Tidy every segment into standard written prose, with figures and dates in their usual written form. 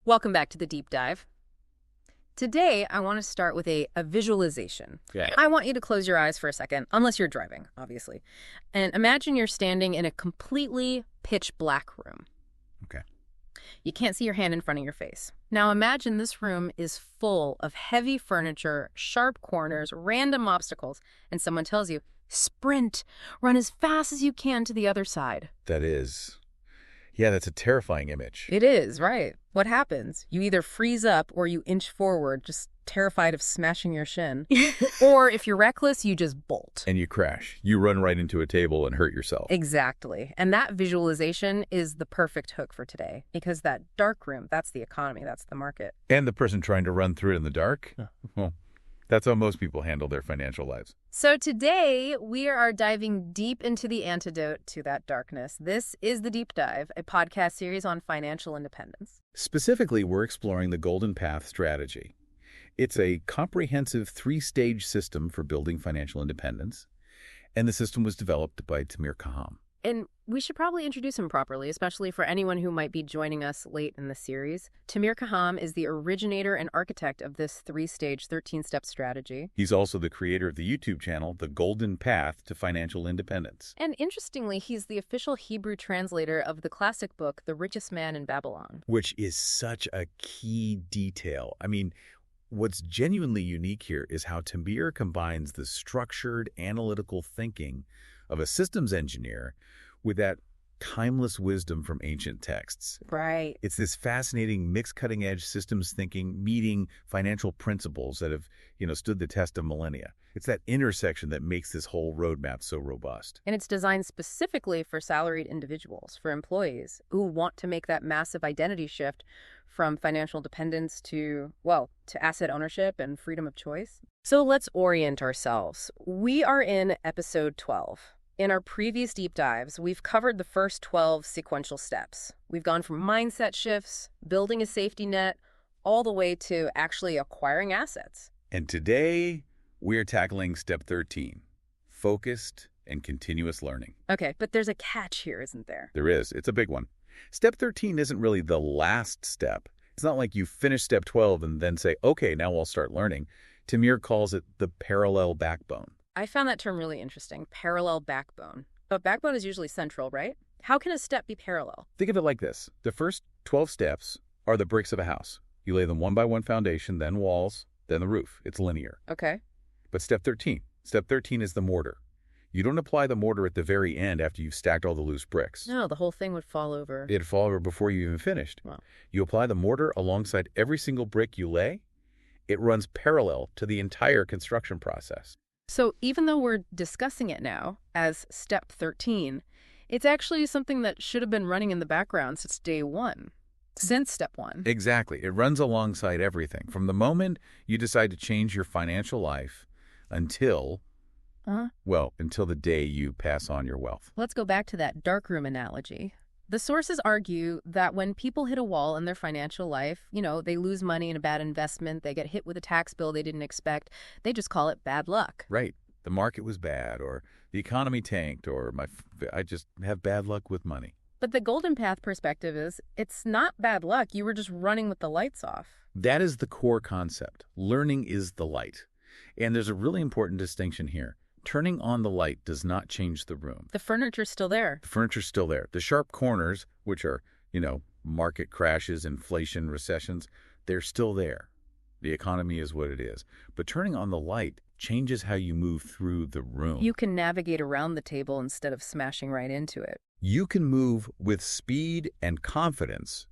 Welcome back to the deep dive. Today, I want to start with a visualization. Okay. I want you to close your eyes for a second, unless you're driving, obviously. And imagine you're standing in a completely pitch black room. Okay. You can't see your hand in front of your face. Now imagine this room is full of heavy furniture, sharp corners, random obstacles, and someone tells you, sprint, run as fast as you can to the other side. That's a terrifying image. It is, right. What happens? You either freeze up or you inch forward, just terrified of smashing your shin. Or if you're reckless, you just bolt. And you crash. You run right into a table and hurt yourself. Exactly. And that visualization is the perfect hook for today, because that dark room, that's the economy, that's the market. And the person trying to run through it in the dark? Well, that's how most people handle their financial lives. So today, we are diving deep into the antidote to that darkness. This is The Deep Dive, a podcast series on financial independence. Specifically, we're exploring the Golden Path strategy. It's a comprehensive three-stage system for building financial independence, and the system was developed by Tamir Khaham. And we should probably introduce him properly, especially for anyone who might be joining us late in the series. Tamir Khaham is the originator and architect of this three-stage, 13-step strategy. He's also the creator of the YouTube channel, The Golden Path to Financial Independence. And interestingly, he's the official Hebrew translator of the classic book, The Richest Man in Babylon. Which is such a key detail. I mean, what's genuinely unique here is how Tamir combines the structured, analytical thinking of a systems engineer with that timeless wisdom from ancient texts. Right. It's this fascinating mixed cutting-edge systems thinking meeting financial principles that have, stood the test of millennia. It's that intersection that makes this whole roadmap so robust. And it's designed specifically for salaried individuals, for employees who want to make that massive identity shift from financial dependence to asset ownership and freedom of choice. So let's orient ourselves. We are in episode 12. In our previous deep dives, we've covered the first 12 sequential steps. We've gone from mindset shifts, building a safety net, all the way to actually acquiring assets. And today, we're tackling step 13, focused and continuous learning. Okay, but there's a catch here, isn't there? There is. It's a big one. Step 13 isn't really the last step. It's not like you finish step 12 and then say, okay, now I'll start learning. Tamir calls it the parallel backbone. I found that term really interesting, parallel backbone. But backbone is usually central, right? How can a step be parallel? Think of it like this. The first 12 steps are the bricks of a house. You lay them one by one foundation, then walls, then the roof. It's linear. Okay. But step 13 is the mortar. You don't apply the mortar at the very end after you've stacked all the loose bricks. No, the whole thing would fall over. It'd fall over before you even finished. Wow. You apply the mortar alongside every single brick you lay. It runs parallel to the entire construction process. So even though we're discussing it now as step 13, it's actually something that should have been running in the background since day one, since step 1. Exactly. It runs alongside everything. From the moment you decide to change your financial life until the day you pass on your wealth. Let's go back to that darkroom analogy. The sources argue that when people hit a wall in their financial life, they lose money in a bad investment, they get hit with a tax bill they didn't expect, they just call it bad luck. Right. The market was bad, or the economy tanked, or I just have bad luck with money. But the Golden Path perspective is, it's not bad luck, you were just running with the lights off. That is the core concept. Learning is the light. And there's a really important distinction here. Turning on the light does not change the room. The furniture's still there. The furniture's still there. The sharp corners, which are, market crashes, inflation, recessions, they're still there. The economy is what it is. But turning on the light changes how you move through the room. You can navigate around the table instead of smashing right into it. You can move with speed and confidence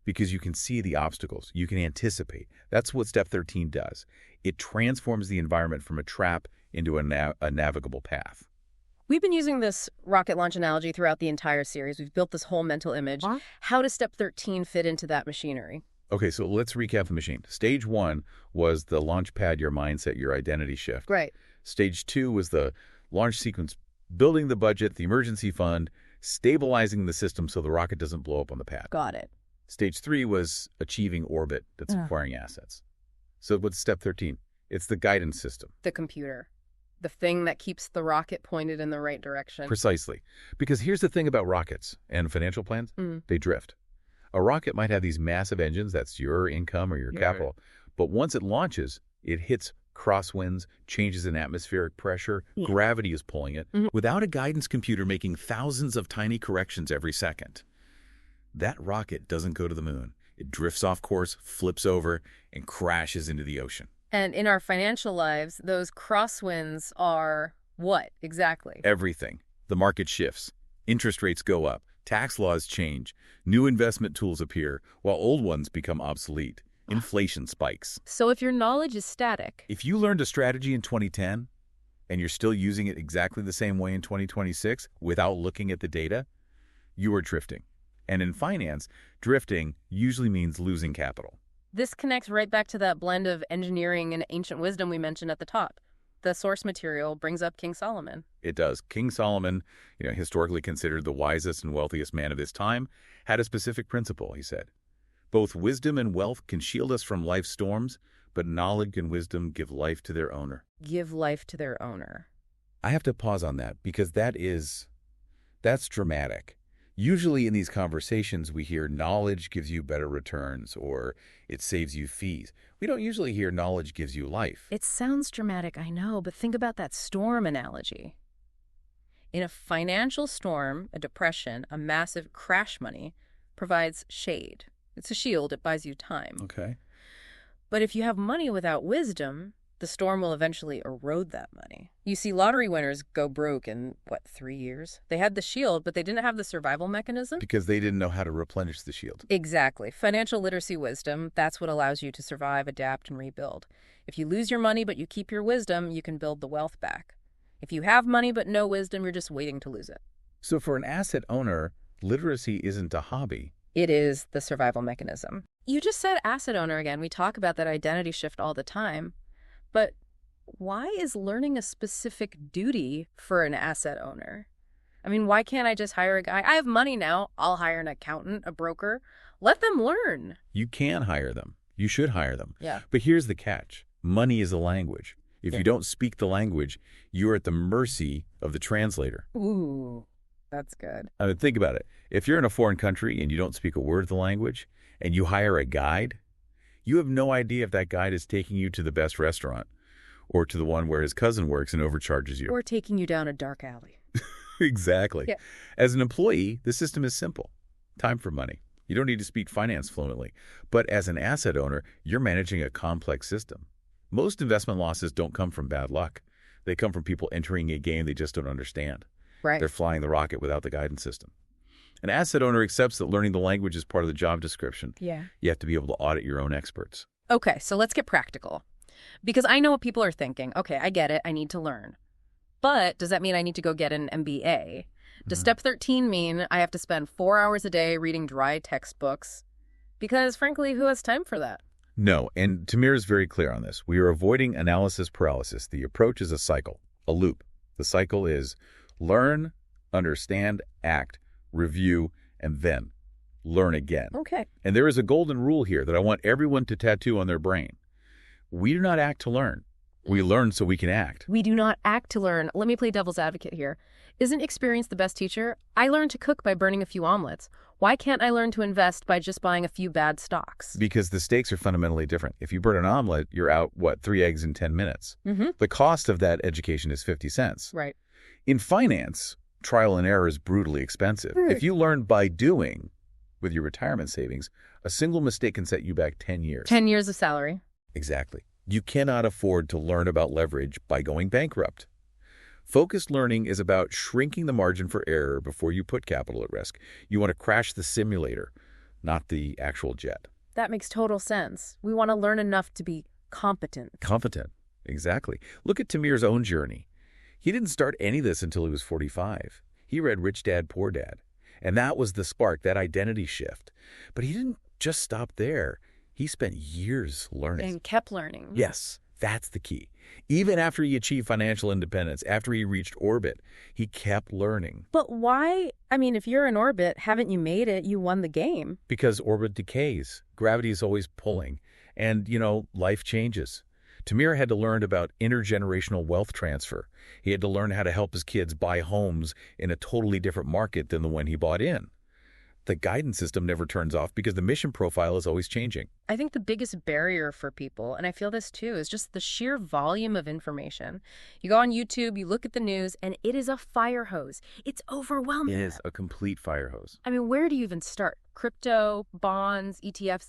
because you can see the obstacles. You can anticipate. That's what step 13 does. It transforms the environment from a trap into a navigable path. We've been using this rocket launch analogy throughout the entire series. We've built this whole mental image. What? How does step 13 fit into that machinery? Okay, so let's recap the machine. Stage 1 was the launch pad, your mindset, your identity shift. Right. Stage 2 was the launch sequence, building the budget, the emergency fund, stabilizing the system so the rocket doesn't blow up on the pad. Got it. Stage 3 was achieving orbit, that's acquiring assets. So what's step 13? It's the guidance system. The computer. The thing that keeps the rocket pointed in the right direction. Precisely. Because here's the thing about rockets and financial plans. They drift. A rocket might have these massive engines, that's your income or your capital, but once it launches, it hits crosswinds, changes in atmospheric pressure, gravity is pulling it, without a guidance computer making thousands of tiny corrections every second. That rocket doesn't go to the moon. It drifts off course, flips over, and crashes into the ocean. And in our financial lives, those crosswinds are what exactly? Everything. The market shifts. Interest rates go up. Tax laws change. New investment tools appear, while old ones become obsolete. Inflation spikes. So if your knowledge is static... If you learned a strategy in 2010, and you're still using it exactly the same way in 2026 without looking at the data, you are drifting. And in finance, drifting usually means losing capital. This connects right back to that blend of engineering and ancient wisdom we mentioned at the top. The source material brings up King Solomon. It does. King Solomon, historically considered the wisest and wealthiest man of his time, had a specific principle, he said. Both wisdom and wealth can shield us from life's storms, but knowledge and wisdom give life to their owner. Give life to their owner. I have to pause on that because that's dramatic. Usually in these conversations, we hear knowledge gives you better returns or it saves you fees. We don't usually hear knowledge gives you life. It sounds dramatic, I know, but think about that storm analogy. In a financial storm, a depression, a massive crash money provides shade. It's a shield. It buys you time. Okay. But if you have money without wisdom, the storm will eventually erode that money. You see lottery winners go broke in, 3 years? They had the shield, but they didn't have the survival mechanism. Because they didn't know how to replenish the shield. Exactly. Financial literacy wisdom, that's what allows you to survive, adapt, and rebuild. If you lose your money but you keep your wisdom, you can build the wealth back. If you have money but no wisdom, you're just waiting to lose it. So for an asset owner, literacy isn't a hobby. It is the survival mechanism. You just said asset owner again. We talk about that identity shift all the time. But why is learning a specific duty for an asset owner? I mean, why can't I just hire a guy? I have money now. I'll hire an accountant, a broker. Let them learn. You can hire them. You should hire them. Yeah. But here's the catch. Money is a language. If you don't speak the language, you're at the mercy of the translator. Ooh, that's good. I mean, think about it. If you're in a foreign country and you don't speak a word of the language and you hire a guide, you have no idea if that guide is taking you to the best restaurant or to the one where his cousin works and overcharges you. Or taking you down a dark alley. Exactly. Yeah. As an employee, the system is simple. Time for money. You don't need to speak finance fluently. But as an asset owner, you're managing a complex system. Most investment losses don't come from bad luck. They come from people entering a game they just don't understand. Right. They're flying the rocket without the guidance system. An asset owner accepts that learning the language is part of the job description. Yeah. You have to be able to audit your own experts. Okay, so let's get practical. Because I know what people are thinking. Okay, I get it. I need to learn. But does that mean I need to go get an MBA? Does step 13 mean I have to spend 4 hours a day reading dry textbooks? Because frankly, who has time for that? No, and Tamir is very clear on this. We are avoiding analysis paralysis. The approach is a cycle, a loop. The cycle is learn, understand, act, review, and then learn again. Okay. And there is a golden rule here that I want everyone to tattoo on their brain. We do not act to learn. We learn so we can act. We do not act to learn. Let me play devil's advocate here. Isn't experience the best teacher? I learned to cook by burning a few omelets. Why can't I learn to invest by just buying a few bad stocks? Because the stakes are fundamentally different. If you burn an omelet, you're out, 3 eggs in 10 minutes. Mm-hmm. The cost of that education is 50 cents. Right. In finance, trial and error is brutally expensive. If you learn by doing with your retirement savings, a single mistake can set you back 10 years. 10 years of salary. Exactly. You cannot afford to learn about leverage by going bankrupt. Focused learning is about shrinking the margin for error before you put capital at risk. You want to crash the simulator, not the actual jet. That makes total sense. We want to learn enough to be competent. Competent. Exactly. Look at Tamir's own journey. He didn't start any of this until he was 45. He read Rich Dad, Poor Dad. And that was the spark, that identity shift. But he didn't just stop there. He spent years learning. And kept learning. Yes, that's the key. Even after he achieved financial independence, after he reached orbit, he kept learning. But why? I mean, if you're in orbit, haven't you made it? You won the game. Because orbit decays. Gravity is always pulling. And, life changes. Tamir had to learn about intergenerational wealth transfer. He had to learn how to help his kids buy homes in a totally different market than the one he bought in. The guidance system never turns off because the mission profile is always changing. I think the biggest barrier for people, and I feel this too, is just the sheer volume of information. You go on YouTube, you look at the news, and it is a fire hose. It's overwhelming. It is a complete fire hose. I mean, where do you even start? Crypto, bonds, ETFs?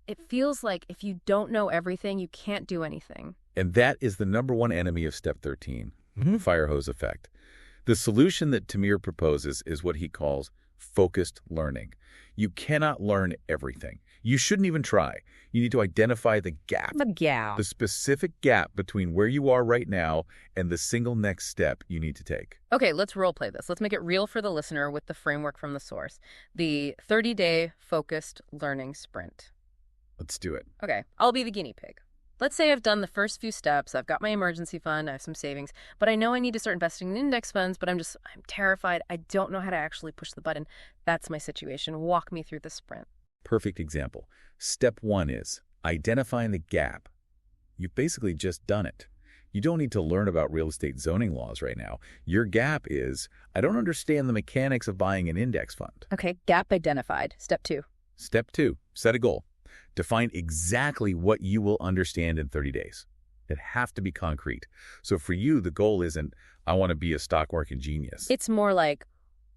It feels like if you don't know everything, you can't do anything. And that is the number one enemy of Step 13, fire hose effect. The solution that Tamir proposes is what he calls focused learning. You cannot learn everything. You shouldn't even try. You need to identify the gap. The specific gap between where you are right now and the single next step you need to take. Okay, let's role play this. Let's make it real for the listener with the framework from the source. The 30-day focused learning sprint. Let's do it. Okay, I'll be the guinea pig. Let's say I've done the first few steps. I've got my emergency fund, I have some savings, but I know I need to start investing in index funds, but I'm terrified. I don't know how to actually push the button. That's my situation. Walk me through the sprint. Perfect example. Step 1 is identifying the gap. You've basically just done it. You don't need to learn about real estate zoning laws right now. Your gap is, I don't understand the mechanics of buying an index fund. Okay, gap identified. Step 2. Step 2, set a goal. Define exactly what you will understand in 30 days. It has to be concrete. So for you, the goal isn't, I want to be a stock market genius. It's more like,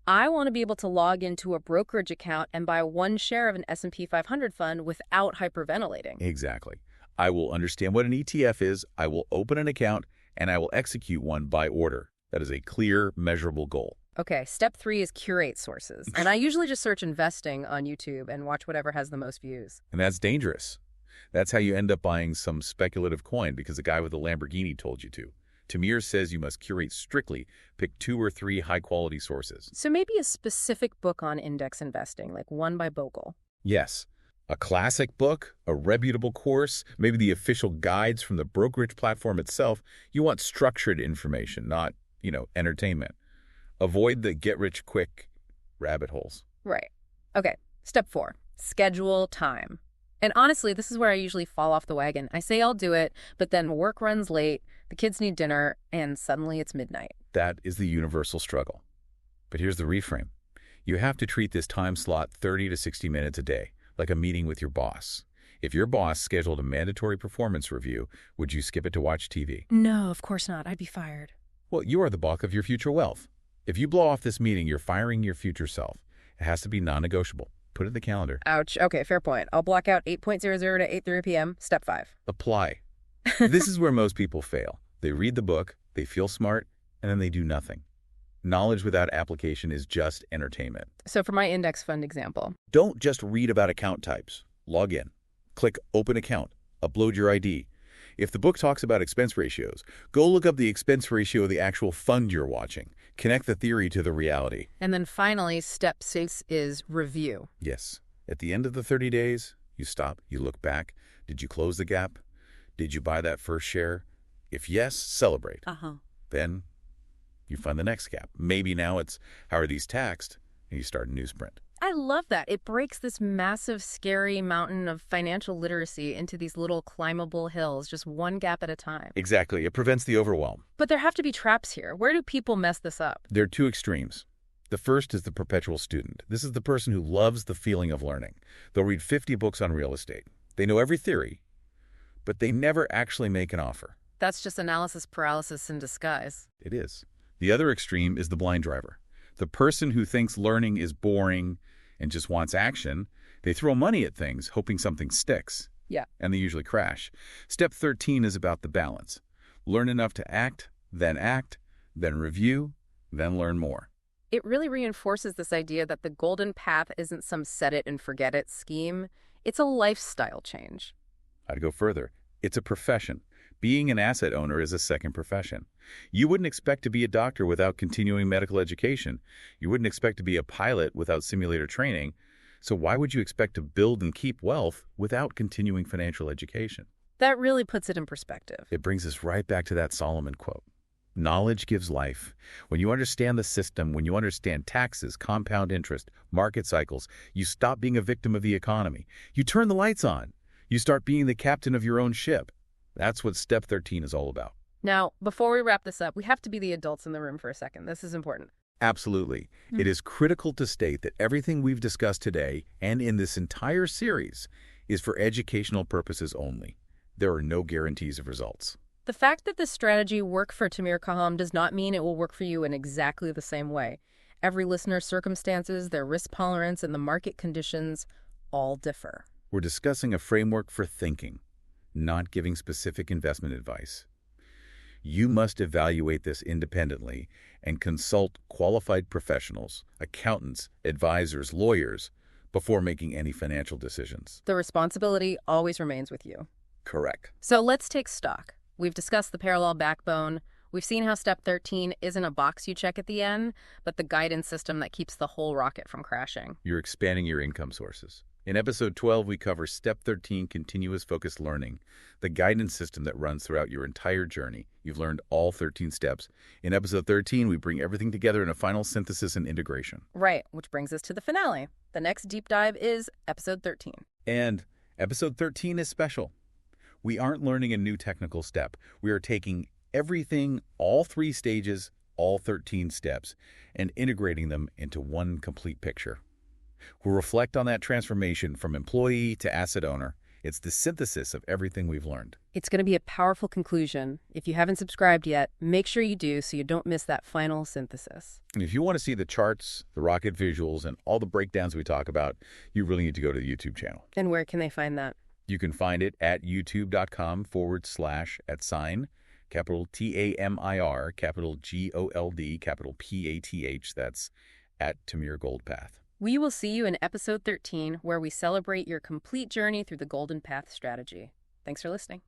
I want to be able to log into a brokerage account and buy one share of an S&P 500 fund without hyperventilating. Exactly. I will understand what an ETF is, I will open an account, and I will execute one by order. That is a clear, measurable goal. Okay, step 3 is curate sources. And I usually just search investing on YouTube and watch whatever has the most views. And that's dangerous. That's how you end up buying some speculative coin because the guy with the Lamborghini told you to. Tamir says you must curate strictly, pick 2 or 3 high-quality sources. So maybe a specific book on index investing, like one by Bogle. Yes. A classic book, a reputable course, maybe the official guides from the brokerage platform itself. You want structured information, not, entertainment. Avoid the get-rich-quick rabbit holes. Right. Okay, step 4, schedule time. And honestly, this is where I usually fall off the wagon. I say I'll do it, but then work runs late, the kids need dinner, and suddenly it's midnight. That is the universal struggle. But here's the reframe. You have to treat this time slot 30 to 60 minutes a day, like a meeting with your boss. If your boss scheduled a mandatory performance review, would you skip it to watch TV? No, of course not. I'd be fired. Well, you are the bulk of your future wealth. If you blow off this meeting, you're firing your future self. It has to be non-negotiable. Put it in the calendar. Ouch. Okay, fair point. I'll block out 8:00 to 8:30 p.m. Step 5. Apply. This is where most people fail. They read the book, they feel smart, and then they do nothing. Knowledge without application is just entertainment. So for my index fund example. Don't just read about account types. Log in. Click Open Account. Upload your ID. If the book talks about expense ratios, go look up the expense ratio of the actual fund you're watching. Connect the theory to the reality. And then finally, step 6 is review. Yes. At the end of the 30 days, you stop, you look back. Did you close the gap? Did you buy that first share? If yes, celebrate. Then you find the next gap. Maybe now it's, how are these taxed? And you start a new sprint. I love that. It breaks this massive, scary mountain of financial literacy into these little climbable hills, just one gap at a time. Exactly. It prevents the overwhelm. But there have to be traps here. Where do people mess this up? There are 2 extremes. The first is the perpetual student. This is the person who loves the feeling of learning. They'll read 50 books on real estate. They know every theory, but they never actually make an offer. That's just analysis paralysis in disguise. It is. The other extreme is the blind driver. The person who thinks learning is boring and just wants action. They throw money at things, hoping something sticks. Yeah. And they usually crash. Step 13 is about the balance. Learn enough to act, then review, then learn more. It really reinforces this idea that the golden path isn't some set-it-and-forget-it scheme. It's a lifestyle change. I'd go further. It's a profession. Being an asset owner is a second profession. You wouldn't expect to be a doctor without continuing medical education. You wouldn't expect to be a pilot without simulator training. So why would you expect to build and keep wealth without continuing financial education? That really puts it in perspective. It brings us right back to that Solomon quote. Knowledge gives life. When you understand the system, when you understand taxes, compound interest, market cycles, you stop being a victim of the economy. You turn the lights on. You start being the captain of your own ship. That's what Step 13 is all about. Now, before we wrap this up, we have to be the adults in the room for a second. This is important. Absolutely. It is critical to state that everything we've discussed today and in this entire series is for educational purposes only. There are no guarantees of results. The fact that this strategy worked for Tamir Khaham does not mean it will work for you in exactly the same way. Every listener's circumstances, their risk tolerance, and the market conditions all differ. We're discussing a framework for thinking, not giving specific investment advice. You must evaluate this independently and consult qualified professionals, accountants, advisors, lawyers, before making any financial decisions. The responsibility always remains with you. Correct. So let's take stock. We've discussed the parallel backbone. We've seen how Step 13 isn't a box you check at the end, but the guidance system that keeps the whole rocket from crashing. You're expanding your income sources. In Episode 12, we cover Step 13, Continuous Focused Learning, the guidance system that runs throughout your entire journey. You've learned all 13 steps. In Episode 13, we bring everything together in a final synthesis and integration. Right, which brings us to the finale. The next deep dive is Episode 13. And Episode 13 is special. We aren't learning a new technical step. We are taking everything, all 3 stages, all 13 steps, and integrating them into one complete picture. We'll reflect on that transformation from employee to asset owner. It's the synthesis of everything we've learned. It's going to be a powerful conclusion. If you haven't subscribed yet, make sure you do so you don't miss that final synthesis. And if you want to see the charts, the rocket visuals, and all the breakdowns we talk about, you really need to go to the YouTube channel. And where can they find that? You can find it at youtube.com/@sign, capital TAMIR, capital GOLD, capital PATH. That's at Tamir Goldpath. We will see you in Episode 13, where we celebrate your complete journey through the Golden Path strategy. Thanks for listening.